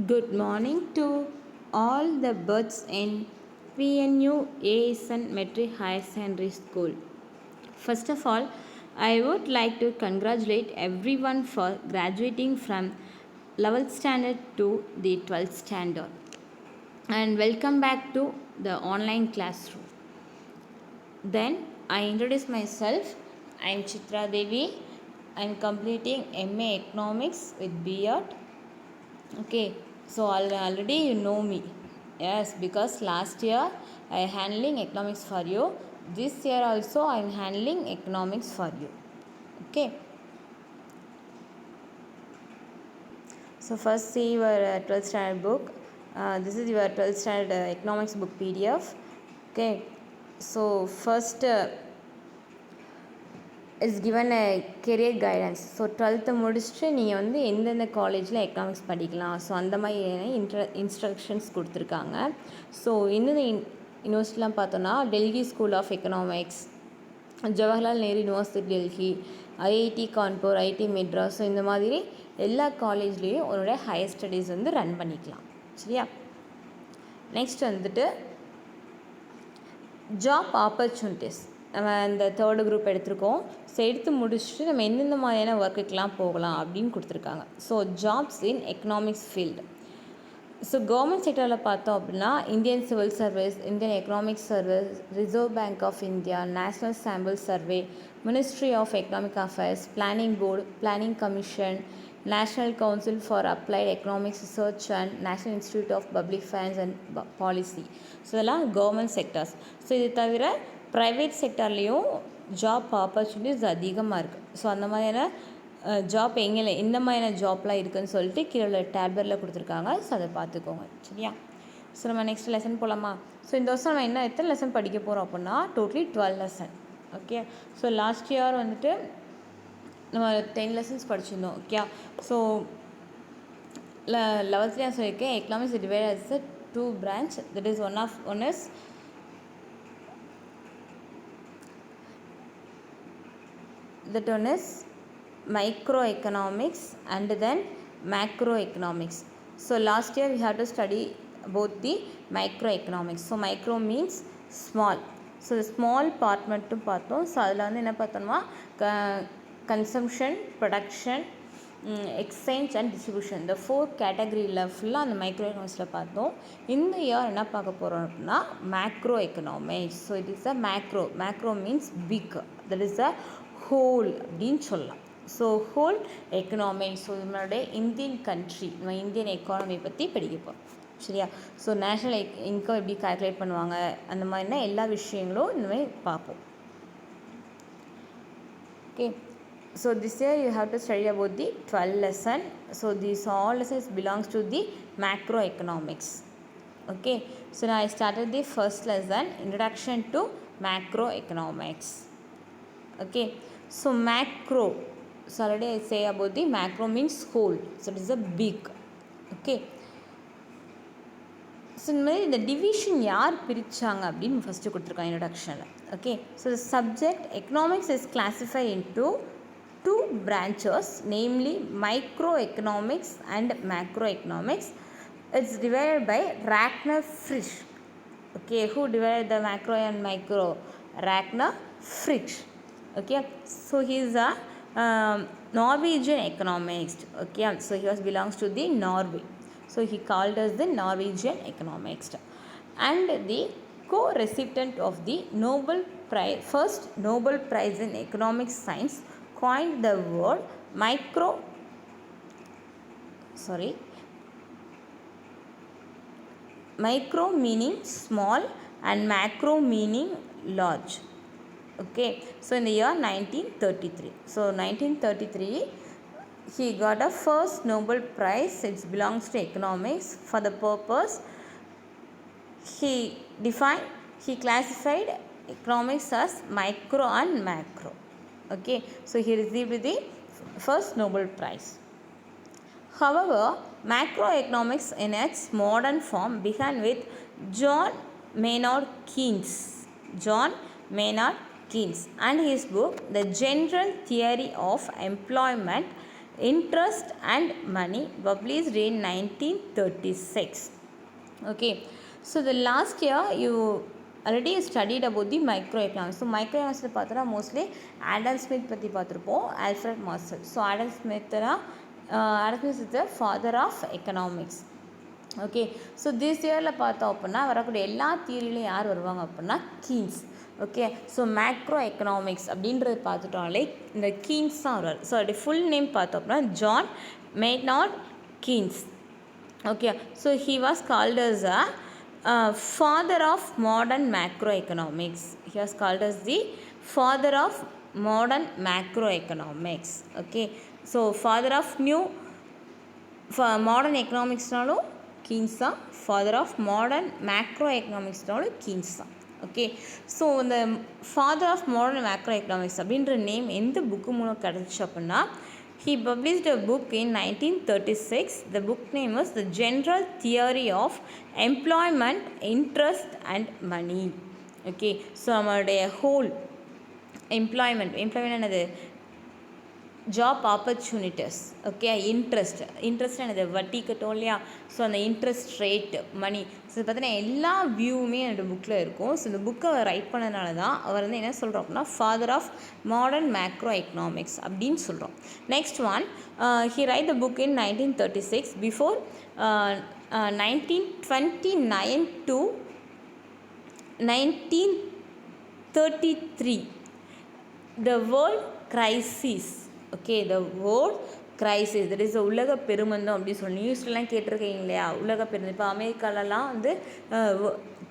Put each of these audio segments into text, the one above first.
Good morning to all the birds in PNU ASN Metric Higher Secondary School. First of all, I would like to congratulate everyone for graduating from 11th standard to the 12th standard and welcome back to the online classroom. Then I introduce myself. I am Chitra Devi. I am completing MA Economics with BEd. Okay, so already you know me. Yes, because last year I handling economics for you. This year also I am handling economics for you. Okay. So first see your 12th standard book. This is your 12th standard economics book PDF. Okay. So first is given a career guidance. So twelfth முடிச்சுட்டு நீங்கள் வந்து எந்தெந்த காலேஜில் economics படிக்கலாம், so அந்த மாதிரி instructions கொடுத்துருக்காங்க. So எந்தெந்த யூனிவர்சிட்டிலாம் பார்த்தோன்னா Delhi school of economics, Jawaharlal Nehru university Delhi, IIT Kanpur, IIT Madras, so இந்த மாதிரி எல்லா காலேஜ்லேயும் உன்னோட ஹையர் ஸ்டடீஸ் வந்து ரன் பண்ணிக்கலாம். சரியா? நெக்ஸ்ட் வந்துட்டு ஜாப் ஆப்பர்ச்சுனிட்டிஸ். நம்ம இந்த தேர்டு குரூப் எடுத்திருக்கோம். ஸோ எடுத்து முடிச்சுட்டு நம்ம எந்தெந்த மாதிரியான ஒர்க்குக்கெலாம் போகலாம் அப்படின்னு கொடுத்துருக்காங்க. So jobs in economics field. So government செக்டரில் பார்த்தோம் அப்படின்னா Indian Civil Service, Indian Economic Service, Reserve Bank of India, National Sample Survey, Ministry of Economic Affairs, Planning Board, Planning Commission, National Council for Applied Economics Research and National Institute of Public Finance and Policy. So இதெல்லாம் government sectors. So இது தவிர private செக்டர்லேயும் job opportunities அதிகமாக இருக்குது. So அந்த மாதிரியான job எந்த மாதிரியான ஜாப்லாம் இருக்குதுன்னு சொல்லிட்டு கீழே டேப்லெட்டில் கொடுத்துருக்காங்க. ஸோ அதை பார்த்துக்கோங்க. சரியா? ஸோ நம்ம நெக்ஸ்ட் லெசன் போகலாமா? ஸோ இந்த வருஷம் நம்ம எத்தனை லெசன் படிக்க போகிறோம் அப்படின்னா totally 12 lesson. Okay. So last year வந்துட்டு நம்ம 10 லெசன்ஸ் படிச்சிருந்தோம். ஓகே. ஸோ 11th நான் சொல்லியிருக்கேன் economics divide as a 2 branch. That is one is that one is microeconomics and then macroeconomics. So last year we had to study about the microeconomics. So micro means small. So the small part மட்டும் பார்த்தோம். So அதில் வந்து என்ன பார்த்தோம்னா consumption, production, exchange and distribution, இந்த 4 கேட்டகரியில் ஃபுல்லாக அந்த மைக்ரோ எக்கனாமிக்ஸில் பார்த்தோம். இந்த இயர் என்ன பார்க்க போகிறோம் அப்படின்னா macro economics. So it is a macro means big, that is a whole அப்படின்னு சொல்லலாம். So whole economics. ஸோ நம்மளுடைய இந்தியன் கண்ட்ரி, நம்ம இந்தியன் எக்கானமி பற்றி படிக்கப்போம். சரியா? ஸோ நேஷ்னல் இன்கம் எப்படி கால்குலேட் பண்ணுவாங்க, அந்த மாதிரினா எல்லா விஷயங்களும் இந்தமாதிரி பார்ப்போம். Okay. So this year you have to study about the 12 lesson. So these all lessons belongs to the macroeconomics. Okay. So now I started the first lesson, introduction to macroeconomics. Okay. So macro. So already I say about the macro means whole. So it is a big. Okay. So இந்த மாதிரி இந்த division யார் பிரித்தாங்க அப்படின்னு first கொடுத்துருக்காங்க இன்ட்ரடக்ஷனில். Okay. So the subject economics is classified into 2 branches, namely microeconomics and macroeconomics. It's divided by Ragnar Frisch. Okay, who divided the macro and micro? Ragnar Frisch. Okay, so he is a Norwegian economist. Okay, so he belongs to the Norway. So he called us the Norwegian economist, and the co-recipient of the Nobel Prize, first Nobel Prize in Economic Science, coined the word micro meaning small and macro meaning large. Okay. So in the year 1933. So 1933 he got a first Nobel Prize. It belongs to economics. For the purpose he classified economics as micro and macro. Okay. So he received the first Nobel Prize. However, macroeconomics in its modern form began with John Maynard Keynes and his book The General Theory of Employment Interest and Money, published in 1936. Okay, so the last year you already studied about the microeconomics. So microeconomics பார்த்தா mostly Adam Smith பற்றி பார்த்துருப்போம், Alfred Marshall. So Adam Smith is the father of economics. Okay, so this இயரில் பார்த்தோம் அப்படின்னா வரக்கூடிய எல்லா தியரியிலையும் யார் வருவாங்க அப்படின்னா Keynes. Okay, so macro economics அப்படின்றது பார்த்துட்டோம்லே இந்த கீன்ஸ் தான் வருவார். ஸோ அப்படி ஃபுல் நேம் பார்த்தோம் அப்படின்னா John Maynard Keynes. Okay, so he was called as a father of modern macroeconomics. He was called as the father of modern macroeconomics. Okay, so father of new modern economics நாலும் Keynes தான், father of modern macro எக்கனாமிக்ஸ்னாலும் Keynes தான். Okay, so இந்த father of modern macro economics அப்படின்ற name எந்த book மூலம் கிடச்சி அப்படின்னா, he published a book in 1936. The book name was The General Theory of Employment, Interest and Money. Okay, so நம்மளுடைய whole employment என்னது, job opportunities. Okay, interest என்னது, வட்டி கட்டும் இல்லையா, ஸோ அந்த இன்ட்ரெஸ்ட் ரேட், மணி, ஸோ பார்த்தீங்கன்னா எல்லா வியூவுமே என்னோடய புக்கில் இருக்கும். ஸோ இந்த புக்கை ரைட் பண்ணதுனால தான் அவர் வந்து என்ன சொல்கிறோம் அப்படின்னா father of modern macro economics அப்படின்னு சொல்கிறோம். Next one, he write the book in 1936. Before 1929 to 1933 the world crisis. Okay, the world crisis, that is உலக பெருமந்தம் அப்படின்னு சொல்லி நியூஸ்லாம் கேட்டிருக்கீங்க இல்லையா, உலக பெருமந்தம். இப்போ அமெரிக்காலலாம் வந்து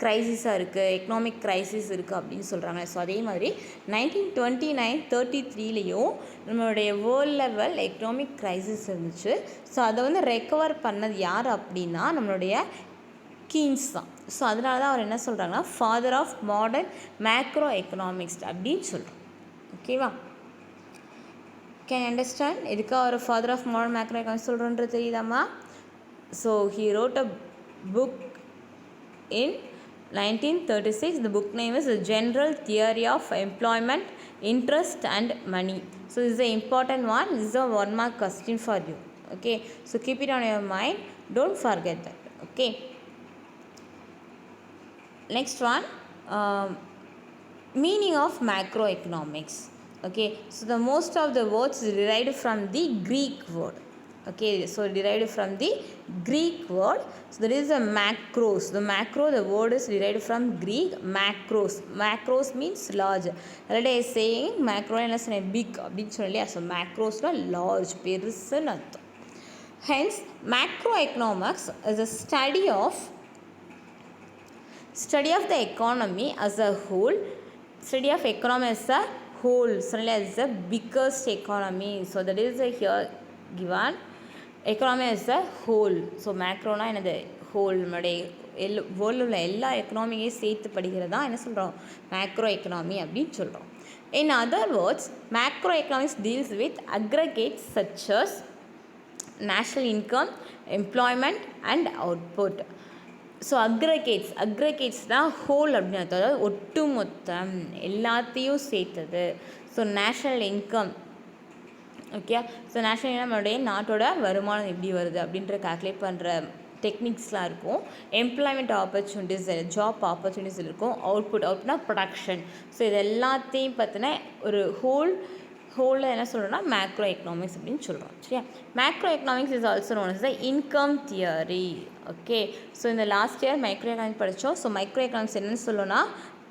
க்ரைசிஸாக இருக்குது, எக்கனாமிக் க்ரைசிஸ் இருக்குது அப்படின்னு சொல்கிறாங்க. ஸோ அதே மாதிரி 1929-33லேயும் நம்மளுடைய வேர்ல்ட் லெவல் எக்கனாமிக் க்ரைசிஸ் இருந்துச்சு. ஸோ அதை வந்து ரெக்கவர் பண்ணது யார் அப்படின்னா நம்மளுடைய கீன்ஸ் தான். ஸோ அதனால தான் அவர் என்ன சொல்கிறாங்கன்னா father of modern macro economics அப்படின்னு சொல்கிறோம். ஓகேவா, கேன் யூ அண்டர்ஸ்டாண்ட் எதுக்காக ஒரு father of modern macro economics சொல்கிறோன்றது தெரியுதாம்மா? So he wrote a book in 1936. The book name is The General Theory of Employment, Interest and Money. So this is an important one. This is a 1 mark question for you. Okay, so keep it on your mind, don't forget that. Okay, next one, meaning of macroeconomics. Okay, so the most of the words is derived from the Greek word. Okay, so derived from the Greek word. So there is a macros. The word is derived from Greek macros. Macros means large. Already I saying macro is big அப்படின்னு சொல்லலையா, so macros large, பெருசுன்னு அர்த்தம். Hence macroeconomics is a study of the economy as a whole. Study of economy as a whole, so as the biggest economy. So that is here given, economy as a whole. So macro na enadhu whole, நம்மளுடைய வேர்ல்டில் உள்ள எல்லா எக்கனாமியையும் சேர்த்து படிக்கிறது தான் என்ன சொல்கிறோம், macro economy அப்படின்னு சொல்கிறோம். In other words, macroeconomics deals with aggregates such as national income, employment and output. So அக்ரிகேட்ஸ்னால் ஹோல் அப்படின்னு அர்த்தம், அதாவது ஒட்டு மொத்தம் எல்லாத்தையும் சேர்த்தது. So national income. Okay, so national income நம்மளுடைய நாட்டோட வருமானம் எப்படி வருது அப்படின்ற கால்குலேட் பண்ணுற டெக்னிக்ஸ்லாம் இருக்கும். எம்ப்ளாய்மெண்ட் ஆப்பர்ச்சுனிட்டிஸ், ஜாப் ஆப்பர்ச்சுனிட்டிஸ் இருக்கும். அவுட்புட்னா ப்ரொடக்ஷன். ஸோ இது எல்லாத்தையும் பார்த்தினா ஒரு ஹோலில் என்ன சொல்கிறோன்னா மேக்ரோ எக்கனாமிக்ஸ் அப்படின்னு சொல்கிறோம். சரியா, macro economics is also known as the income theory. Okay, so இந்த லாஸ்ட் இயர் மைக்ரோ எக்கனாமிக்ஸ் படித்தோம். ஸோ மைக்ரோ எக்கனாமிக்ஸ் என்னென்னு சொல்லணும்னா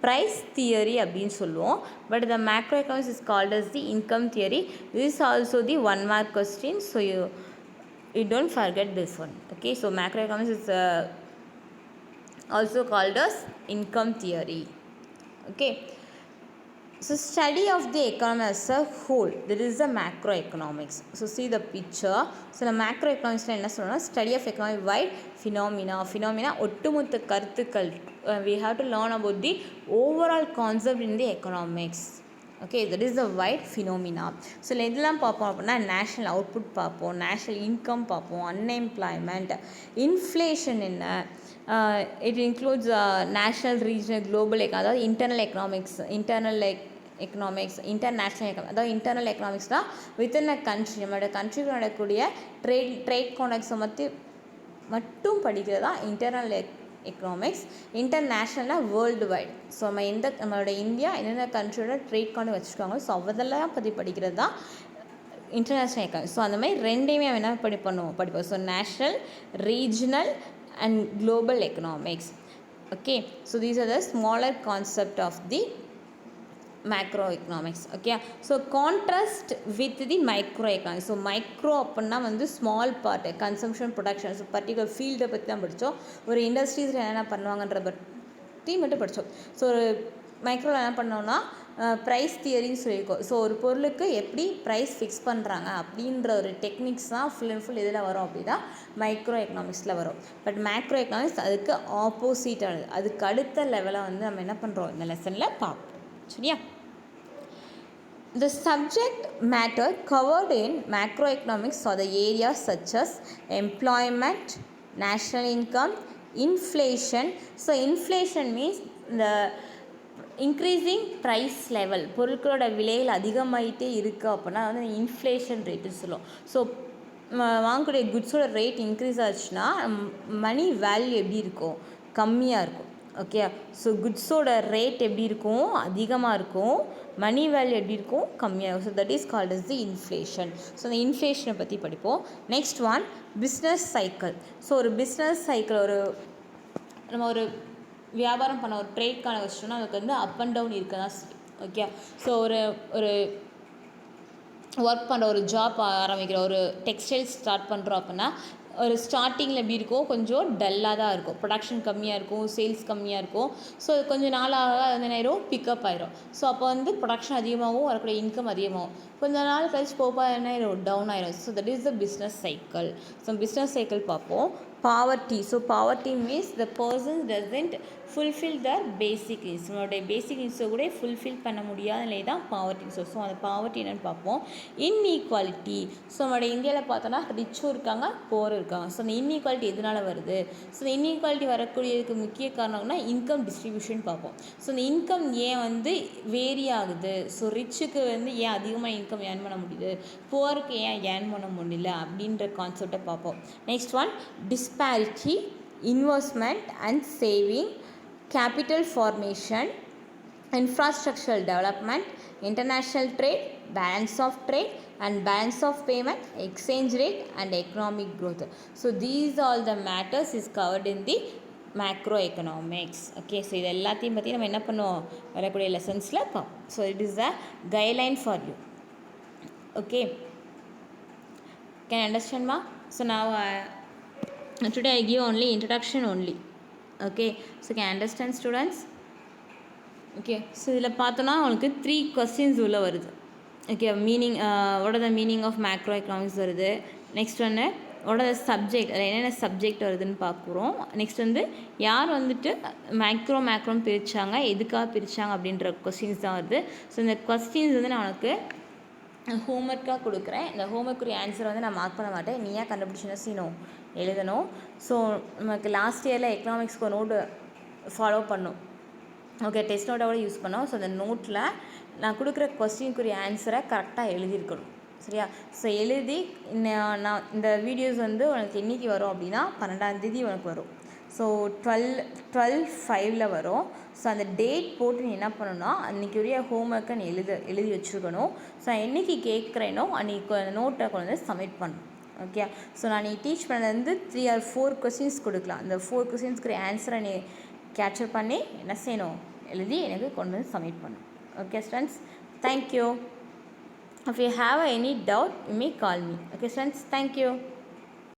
ப்ரைஸ் தியரி அப்படின்னு சொல்லுவோம். But the macro economics is called as the income theory. This is also the 1 mark question. So you don't forget this one. Okay, so macroeconomics is also called as income theory. Okay, so study of the economy as a whole, there is a macroeconomics. So see the picture. So the macroeconomics என்ன சொல்லணும்னா study of economic wide phenomena ஒட்டுமொத்த கருத்துக்கள். We have to learn about the overall concept in the economics. Okay, that is the wide phenomena. So இதெல்லாம் பார்ப்போம் அப்படின்னா national output பார்ப்போம், national income பார்ப்போம், unemployment, inflation என்ன, it includes national, regional, global, அதாவது internal economics, economics, international economics, அதாவது internal எக்கனாமிக்ஸ்னால் within a country, நம்மளோட கண்ட்ரிக்கு நடக்கக்கூடிய ட்ரேட் கான்டாக்ட்ஸை மட்டும் படிக்கிறது தான் இன்டர்னல் எக்கனாமிக்ஸ். இன்டர்நேஷ்னல்னால் வேர்ல்டு வைட். ஸோ நம்மளோட இந்தியா என்னென்ன கண்ட்ரியோட ட்ரேட் கான்டாக்ட் வச்சுருக்காங்களோ ஸோ அதெல்லாம் பற்றி படிக்கிறது தான் இன்டர்நேஷ்னல் எக்கனாமிக்ஸ். ஸோ அந்த மாதிரி ரெண்டையுமே அவன் என்ன படிப்போம். So national, regional and global economics. Okay, so these are the smaller concept of the macro economics. Okay, so contrast with the micro economics. So micro அப்படின்னா வந்து small part, consumption, production, so particular ஃபீல்டை பற்றி தான் படித்தோம். ஒரு இண்டஸ்ட்ரீஸில் என்னென்ன பண்ணுவாங்கன்ற பற்றி மட்டும் படித்தோம். ஸோ ஒரு மைக்ரோவில் என்ன பண்ணோன்னா ப்ரைஸ் தியரின்னு சொல்லியிருக்கோம். ஸோ ஒரு பொருளுக்கு எப்படி ப்ரைஸ் ஃபிக்ஸ் பண்ணுறாங்க அப்படின்ற ஒரு டெக்னிக்ஸ் தான் ஃபுல் அண்ட் ஃபுல் இதில் வரும் அப்படின்னா மைக்ரோ எக்கனாமிக்ஸில் வரும். பட் மேக்ரோ எக்கனாமிக்ஸ் அதுக்கு ஆப்போசிட்டானது, அதுக்கு அடுத்த லெவலாக வந்து நம்ம என்ன பண்ணுறோம் இந்த லெசனில் பார்ப்போம். சரியா? The subject matter covered in macroeconomics are the areas such as employment, national income, inflation. So inflation means the increasing price level, பொருட்களோட விலைகள் அதிகமாகிட்டே இருக்குது அப்படின்னா வந்து இன்ஃப்ளேஷன் ரேட்டுன்னு சொல்லுவோம். ஸோ வாங்கக்கூடிய குட்ஸோட ரேட் இன்க்ரீஸ் ஆச்சுன்னா மணி வேல்யூ எப்படி இருக்கும்? கம்மியாக இருக்கும். ஓகே, ஸோ குட்ஸோட ரேட் எப்படி இருக்கும்? அதிகமாக இருக்கும். மணி வேல்யூ எப்படி இருக்கும்? கம்மியாக இருக்கும். So that is called as the inflation. So அந்த இன்ஃப்ளேஷனை பற்றி படிப்போம். Next one business cycle. So ஒரு பிஸ்னஸ் சைக்கிள், நம்ம ஒரு வியாபாரம் பண்ண ஒரு ட்ரேட்கான வச்சோன்னா அதுக்கு வந்து அப் அண்ட் டவுன் இருக்க தான் செய்யும். ஓகே, ஸோ ஒரு ஒர்க் பண்ணுற ஒரு ஜாப் ஆரம்பிக்கிற ஒரு டெக்ஸ்டைல் ஸ்டார்ட் பண்ணுறோம் அப்படின்னா ஒரு ஸ்டார்டிங்கில் எப்படி இருக்கும்? கொஞ்சம் டல்லாக தான் இருக்கும். ப்ரொடக்ஷன் கம்மியாக இருக்கும், சேல்ஸ் கம்மியாக இருக்கும். ஸோ கொஞ்சம் நாளாக அது என்ன ஆயிரும்? பிக்கப் ஆயிரும். ஸோ அப்போ வந்து ப்ரொடக்ஷன் அதிகமாகவும் வரக்கூடிய இன்கம் அதிகமாகும். கொஞ்சம் நாள் கழிச்சு போப்பா என்ன ஆயிரும்? டவுன் ஆயிரும். So that is the business cycle. So business cycle பார்ப்போம். Poverty. So poverty means the person doesn't fulfil their basic needs. நம்மளுடைய பேசிக் நீட்ஸை கூட ஃபுல்ஃபில் பண்ண முடியாத நிலை தான் பாவர்ட்டி. ஸோ அந்த பாவர்ட்டி என்னென்னு பார்ப்போம். இன்இக்வாலிட்டி. ஸோ நம்மளுடைய இந்தியாவில் பார்த்தோன்னா ரிச்சும் இருக்காங்க, போரும் இருக்காங்க. ஸோ அந்த இன்இக்வாலிட்டி எதனால் வருது? ஸோ இந்த இன்இக்வாலிட்டி வரக்கூடியதுக்கு முக்கிய காரணம்னா இன்கம் டிஸ்ட்ரிபியூஷன் பார்ப்போம். ஸோ இந்த இன்கம் ஏன் வந்து வேரி ஆகுது? ஸோ ரிச்சுக்கு வந்து ஏன் அதிகமாக இன்கம் ஏர்ன் பண்ண முடியுது, போருக்கு ஏன் ஏர்ன் பண்ண முடியல அப்படின்ற கான்செப்டை பார்ப்போம். Next one disparity, investment and saving, capital formation, infrastructural development, international trade, balance of trade and balance of payment, exchange rate and economic growth. So these all the matters is covered in the macro economics. Okay, so இது எல்லாத்தையும் பற்றி நம்ம என்ன பண்ணுவோம் வரக்கூடிய லெசன்ஸில் பார்ப்போம். So it is a guideline for you. Okay, can understand மா? So நான் today I give only introduction only. Okay, so can understand students? Okay, so இதில் பார்த்தோன்னா உங்களுக்கு 3 questions உள்ள வருது. Okay, meaning what are the meaning of macro economics வருது. Next ஒன்று what are the subject, அதில் என்னென்ன சப்ஜெக்ட் வருதுன்னு பார்க்குறோம். நெக்ஸ்ட் வந்து யார் வந்துட்டு மேக்ரோன்னு பிரித்தாங்க, எதுக்காக பிரித்தாங்க அப்படின்ற கொஸ்டின்ஸ் தான் வருது. ஸோ இந்த கொஸ்டின்ஸ் வந்து நான் உனக்கு ஹோம்ஒர்க்காக கொடுக்குறேன். இந்த ஹோம்ஒர்க்குரிய ஆன்சரை வந்து நான் மார்க் பண்ண மாட்டேன், நீயாக கண்டுபிடிச்சினா செய்யணும், எழுதணும். ஸோ நமக்கு லாஸ்ட் இயரில் எக்கனாமிக்ஸ்க்கு ஒரு நோட்டு ஃபாலோ பண்ணோம். ஓகே, டெஸ்ட் நோட்டை கூட யூஸ் பண்ணோம். ஸோ அந்த நோட்டில் நான் கொடுக்குற கொஸ்டினுக்குரிய ஆன்சரை கரெக்டாக எழுதியிருக்கணும். சரியா? ஸோ எழுதி நான் இந்த வீடியோஸ் வந்து உனக்கு என்றைக்கு வரும் அப்படின்னா 12ஆம் தேதி உனக்கு வரும். ஸோ 12/5 வரும். ஸோ அந்த டேட் போட்டு நீ என்ன பண்ணணும்னா அன்றைக்குரிய ஹோம்ஒர்க்கை நீ எழுதி வச்சுருக்கணும். ஸோ என்றைக்கு கேட்குறேனோ அன்றைக்கி நோட்டை கொண்டு வந்து சப்மிட் பண்ணணும். ஓகே, ஸோ நான் நீ டீச் பண்ணது 3 or 4 கொஸ்டின்ஸ் கொடுக்கலாம். அந்த 4 கொஸ்டின்ஸ்க்கு ஆன்சரை நீ கேப்சர் பண்ணி என்ன செய்யணும், எழுதி எனக்கு கொண்டு வந்து சப்மிட் பண்ணணும். Okay students, thank you. If you have any doubt, you may call me. Okay students, thank you.